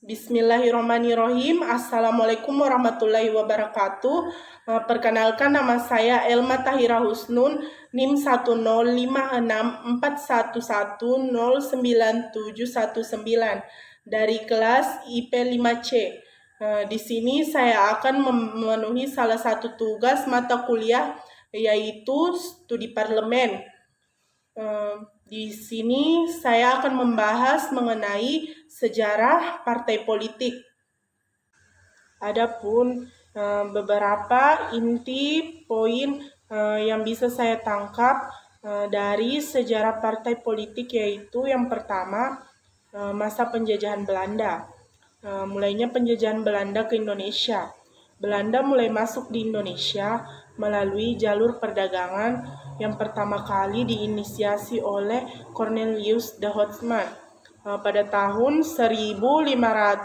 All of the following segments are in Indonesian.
Bismillahirrahmanirrahim. Assalamualaikum warahmatullahi wabarakatuh. Perkenalkan, nama saya Elma Tahira Husnun, NIM 1056411099719 dari kelas IP 5C. Di sini saya akan memenuhi salah satu tugas mata kuliah, yaitu studi parlemen. Di sini saya akan membahas mengenai sejarah partai politik. Adapun beberapa inti poin yang bisa saya tangkap dari sejarah partai politik, yaitu yang pertama, masa penjajahan Belanda. Mulainya penjajahan Belanda ke Indonesia. Belanda mulai masuk di Indonesia melalui jalur perdagangan yang pertama kali diinisiasi oleh Cornelius de Houtman. Pada tahun 1562,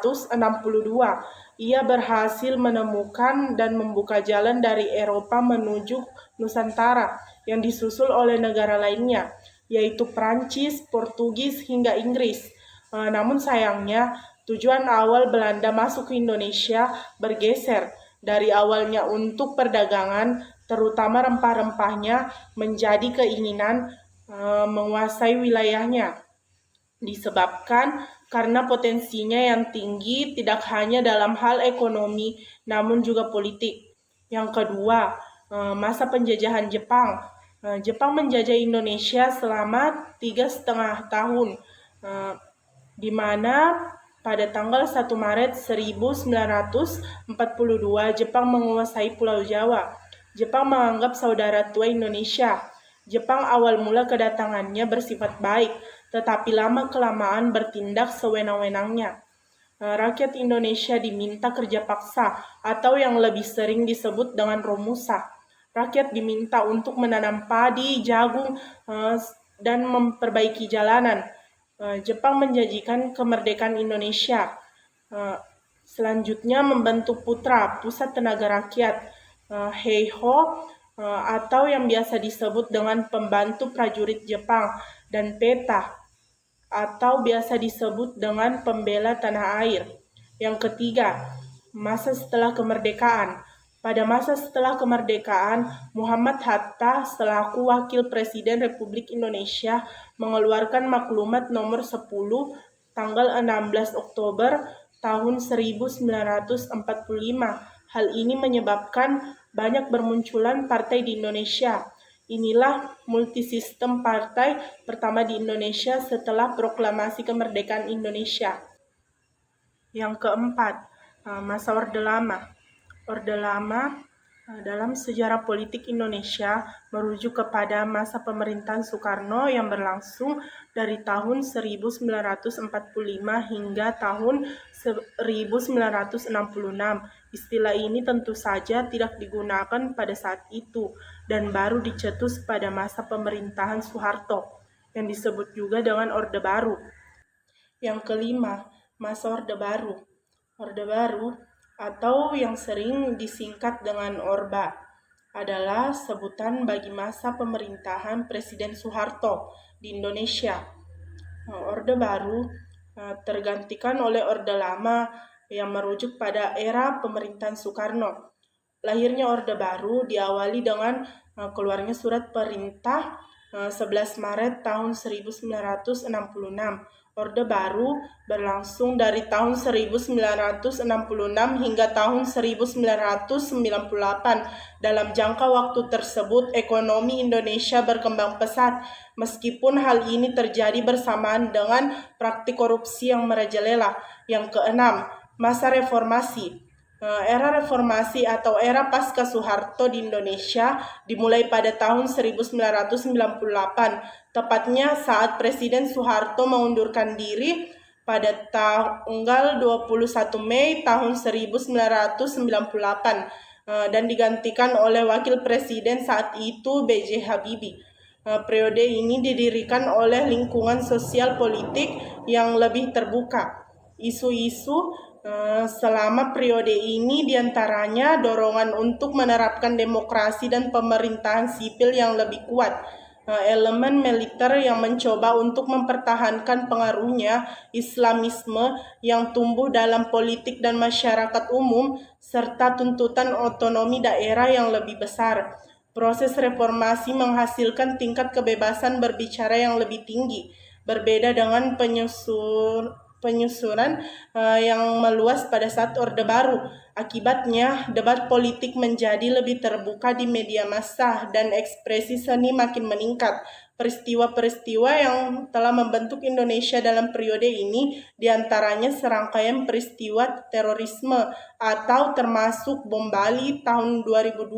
ia berhasil menemukan dan membuka jalan dari Eropa menuju Nusantara yang disusul oleh negara lainnya, yaitu Prancis, Portugis, hingga Inggris. Namun sayangnya, tujuan awal Belanda masuk ke Indonesia bergeser dari awalnya untuk perdagangan, terutama rempah-rempahnya, menjadi keinginan menguasai wilayahnya. Disebabkan karena potensinya yang tinggi tidak hanya dalam hal ekonomi, namun juga politik. Yang kedua, masa penjajahan Jepang. Jepang menjajah Indonesia selama 3,5 tahun, di mana pada tanggal 1 Maret 1942 Jepang menguasai Pulau Jawa. Jepang menganggap saudara tua Indonesia. Jepang awal mula kedatangannya bersifat baik, tetapi lama-kelamaan bertindak sewenang-wenangnya. Rakyat Indonesia diminta kerja paksa, atau yang lebih sering disebut dengan romusa. Rakyat diminta untuk menanam padi, jagung, dan memperbaiki jalanan. Jepang menjanjikan kemerdekaan Indonesia. Selanjutnya membentuk Putra, Pusat Tenaga Rakyat, Heiho, atau yang biasa disebut dengan Pembantu Prajurit Jepang, dan PETA, atau biasa disebut dengan Pembela Tanah Air. Yang ketiga, masa setelah kemerdekaan. Pada masa setelah kemerdekaan, Muhammad Hatta selaku Wakil Presiden Republik Indonesia mengeluarkan maklumat nomor 10 tanggal 16 Oktober tahun 1945. Hal ini menyebabkan banyak bermunculan partai di Indonesia. Inilah multisistem partai pertama di Indonesia setelah proklamasi kemerdekaan Indonesia. Yang keempat, masa Orde Lama. Orde Lama dalam sejarah politik Indonesia merujuk kepada masa pemerintahan Soekarno yang berlangsung dari tahun 1945 hingga tahun 1966. Istilah ini tentu saja tidak digunakan pada saat itu dan baru dicetus pada masa pemerintahan Soeharto, yang disebut juga dengan Orde Baru. Yang kelima, masa Orde Baru. Orde Baru, atau yang sering disingkat dengan Orba, adalah sebutan bagi masa pemerintahan Presiden Soeharto di Indonesia. Orde Baru tergantikan oleh Orde Lama yang merujuk pada era pemerintahan Soekarno. Lahirnya Orde Baru diawali dengan keluarnya surat perintah 11 Maret tahun 1966. Orde Baru berlangsung dari tahun 1966 hingga tahun 1998. Dalam jangka waktu tersebut, ekonomi Indonesia berkembang pesat, meskipun hal ini terjadi bersamaan dengan praktik korupsi yang merajalela. Yang keenam, masa reformasi. Era reformasi atau era pasca Soeharto di Indonesia dimulai pada tahun 1998, tepatnya saat Presiden Soeharto mengundurkan diri pada tanggal 21 Mei tahun 1998 dan digantikan oleh Wakil Presiden saat itu B.J. Habibie. Periode ini didirikan oleh lingkungan sosial politik yang lebih terbuka. Isu-isu selama periode ini diantaranya dorongan untuk menerapkan demokrasi dan pemerintahan sipil yang lebih kuat, elemen militer yang mencoba untuk mempertahankan pengaruhnya, Islamisme yang tumbuh dalam politik dan masyarakat umum, serta tuntutan otonomi daerah yang lebih besar. Proses reformasi menghasilkan tingkat kebebasan berbicara yang lebih tinggi, berbeda dengan penyusuran yang meluas pada saat Orde Baru. Akibatnya, debat politik menjadi lebih terbuka di media massa dan ekspresi seni makin meningkat. Peristiwa-peristiwa yang telah membentuk Indonesia dalam periode ini diantaranya serangkaian peristiwa terorisme atau termasuk bom Bali tahun 2002,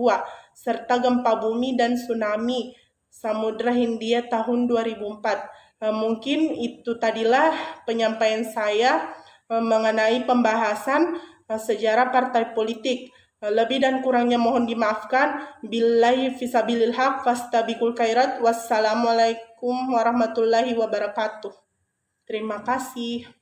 serta gempa bumi dan tsunami Samudra Hindia tahun 2004. Mungkin itu tadilah penyampaian saya mengenai pembahasan sejarah partai politik. Lebih dan kurangnya mohon dimaafkan. Billahi fisabilil haq fastabiqul khairat. Wassalamualaikum warahmatullahi wabarakatuh. Terima kasih.